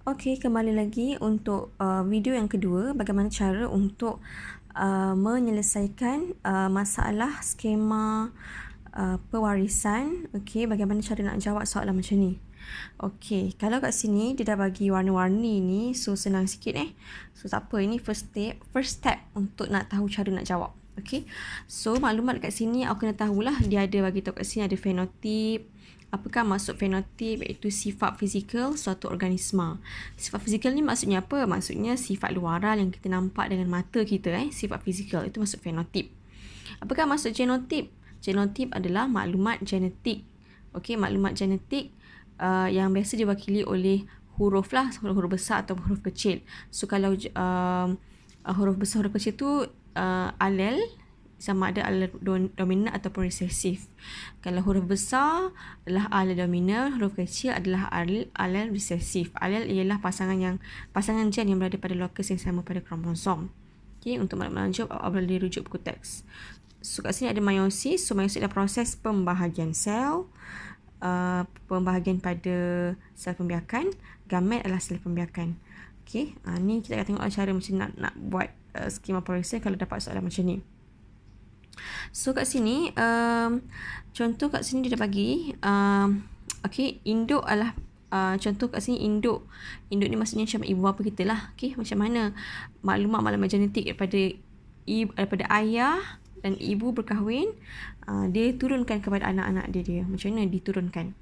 Okey, kembali lagi untuk video yang kedua, bagaimana cara untuk menyelesaikan masalah skema pewarisan. Okey, bagaimana cara nak jawab soalan macam ni. Okey, kalau kat sini dia dah bagi warna-warni ni, so senang sikit So tak apa, ini first step untuk nak tahu cara nak jawab. Okey. So maklumat kat sini aku kena tahulah, dia ada bagi tahu kat sini ada fenotip. Apakah maksud fenotip? Iaitu sifat fizikal suatu organisma. Sifat fizikal ni maksudnya apa? Maksudnya sifat luaran yang kita nampak dengan mata kita. Sifat fizikal itu maksud fenotip. Apakah maksud genotip? Genotip adalah maklumat genetik. Okey, maklumat genetik yang biasa diwakili oleh huruf lah, huruf besar atau huruf kecil. So kalau huruf besar, huruf kecil tu alel, sama ada alel dominan ataupun resesif. Kalau huruf besar adalah alel dominan, huruf kecil adalah alel resesif. Alel ialah pasangan gen yang berada pada lokus yang sama pada kromosom. Okay, untuk maklumat lanjut boleh dirujuk buku teks. So kat sini ada meiosis. So meiosis adalah proses pembahagian sel. Pembahagian pada sel pembiakan. Gamet adalah sel pembiakan. Okay, ni kita akan tengok cara macam nak buat skema pewarisan kalau dapat soalan macam ni. So kat sini contoh kat sini dia dah bagi okey, induk adalah contoh kat sini induk ni maksudnya macam ibu bapa kita lah. Okey, macam mana maklumat genetik daripada ayah dan ibu berkahwin, dia turunkan kepada anak-anak dia. Macam mana diturunkan?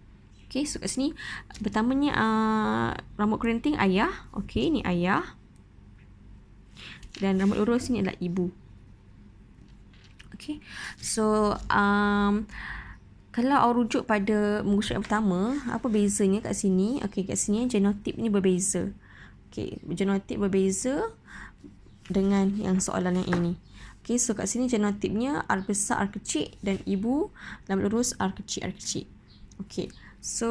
Okey, so kat sini pertamanya rambut kerinting ayah. Okey, ni ayah. Dan rambut lurus ni adalah ibu. Okay. So kalau awak rujuk pada muka surat yang pertama, apa bezanya kat sini? Okay, kat sini genotip ni berbeza. Okay, genotip berbeza dengan yang soalan yang ini. Okay, so kat sini genotipnya R besar, R kecil, dan ibu dalam lurus R kecil, R kecil. Okay, so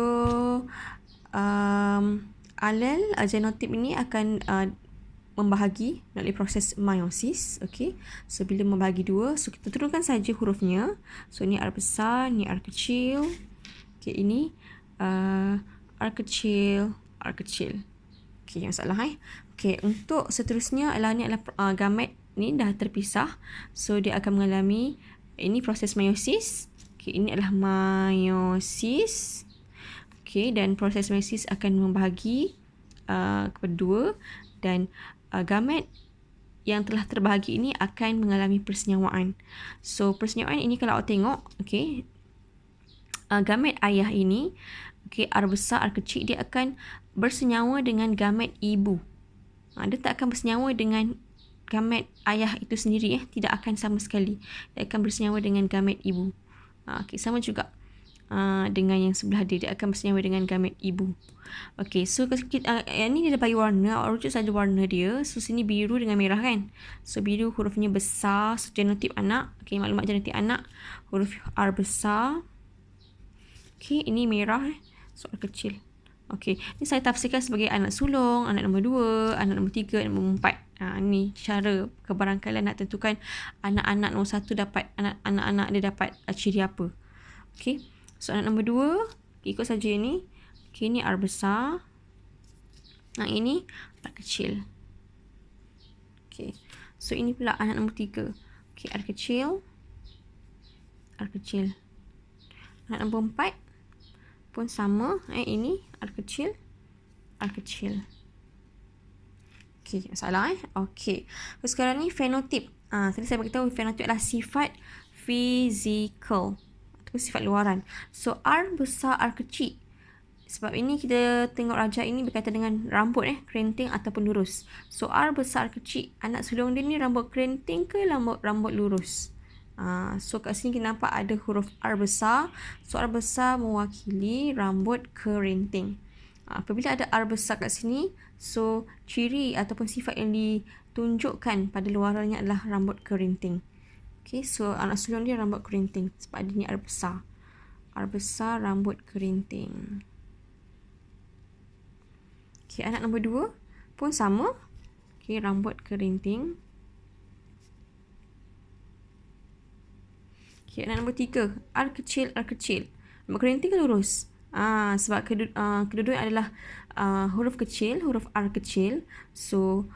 alel genotip ini akan membahagi melalui proses meiosis. Okey, so bila membahagi dua, so kita turunkan saja hurufnya. So ni R besar, ni R kecil. Okey, ini R kecil, R kecil. Okey, masalah Okey, untuk seterusnya ni adalah gamet ni dah terpisah. So dia akan mengalami ini proses meiosis. Okey, ini adalah meiosis. Okey, dan proses meiosis akan membahagi kepada dua, dan gamet yang telah terbahagi ini akan mengalami persenyawaan. So persenyawaan ini kalau awak tengok, okey, gamet ayah ini, okey, R besar, R kecil, dia akan bersenyawa dengan gamet ibu. Dia tak akan bersenyawa dengan gamet ayah itu sendiri, tidak akan sama sekali. Dia akan bersenyawa dengan gamet ibu. Okey, sama juga dengan yang sebelah dia akan bersenyawa dengan gamet ibu. Okey, so yang ni dia dah bagi warna, awak rujuk saja warna dia. So sini biru dengan merah kan. So biru hurufnya besar, so genotip anak. Okey, maklumat genetik anak, huruf R besar. Okey, ini merah, so R kecil. Okey, ni saya tafsirkan sebagai anak sulung, anak nombor 2, anak nombor 3, anak nombor 4. Ni cara kebarangkalian nak tentukan anak-anak nombor 1 dapat, anak-anak dia dapat ciri apa. Okey, so anak nombor 2 ikut saja ini. Okey, ni R besar. Ini R kecil. Okey, so ini pula anak nombor 3. Okey, R kecil, R kecil. Anak nombor 4 pun sama. Ini R kecil, R kecil. Okey, masalah Okey, so sekarang ni fenotip. Tadi saya beritahu fenotip adalah sifat fizikal ataupun sifat luaran. So R besar, R kecil. Sebab ini kita tengok raja ini berkaitan dengan rambut kerinting ataupun lurus. So R besar, R kecil. Anak sulung dia ni rambut kerinting ke rambut lurus? So kat sini kita nampak ada huruf R besar. So R besar mewakili rambut kerinting. Apabila ada R besar kat sini, so ciri ataupun sifat yang ditunjukkan pada luarannya adalah rambut kerinting. Okay, so anak sulung dia rambut kerinting sebab ada ni R besar. R besar rambut kerinting. Okay, anak nombor 2 pun sama. Okay, rambut kerinting. Okay, anak nombor 3, R kecil, R kecil. Rambut kerinting ke lurus? Sebab kedua-dua adalah huruf kecil, huruf R kecil. So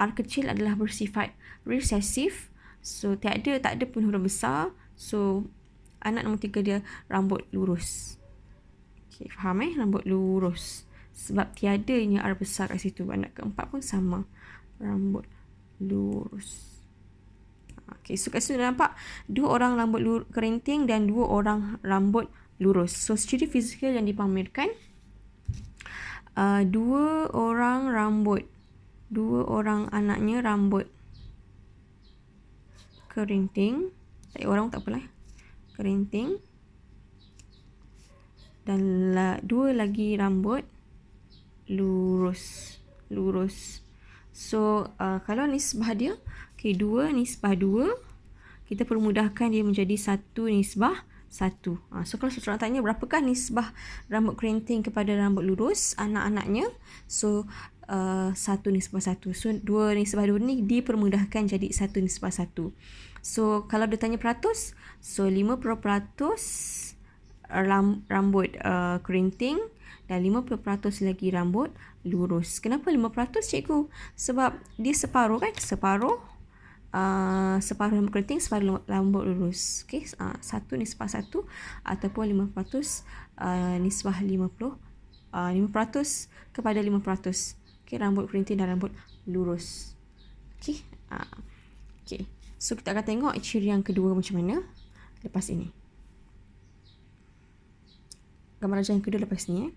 R kecil adalah bersifat resesif. So tak ada pun huruf besar. So anak nombor 3 dia rambut lurus. Okay, faham rambut lurus. Sebab tiadanya R besar kat situ. Anak keempat pun sama, rambut lurus. Okay, so kat situ nampak 2 orang rambut kerinting dan 2 orang rambut lurus. So ciri fizikal yang dipamerkan, 2 orang anaknya rambut kerinting. Tak orang tak apalah. Kerinting. Dan 2 lagi rambut lurus. So kalau nisbah dia, okay, 2 nisbah 2, kita permudahkan dia menjadi 1 nisbah 1. So kalau seseorang tanya berapakah nisbah rambut kerinting kepada rambut lurus anak-anaknya, so 1 nisbah 1. So 2 nisbah 2 ni dipermudahkan jadi 1 nisbah 1. So kalau dia tanya peratus, so 50% rambut kerinting dan 50% lagi rambut lurus. Kenapa 5% cikgu? Sebab dia separuh kan? Separuh rambut kerinting, separuh rambut lurus. Okay? 1 nisbah 1 ataupun 5% nisbah 50. 5% kepada 5%. Okay? Rambut kerinting dan rambut lurus. Okay? Okay. So kita akan tengok ciri yang kedua macam mana lepas ini. Gambar rajah yang kedua lepas ni.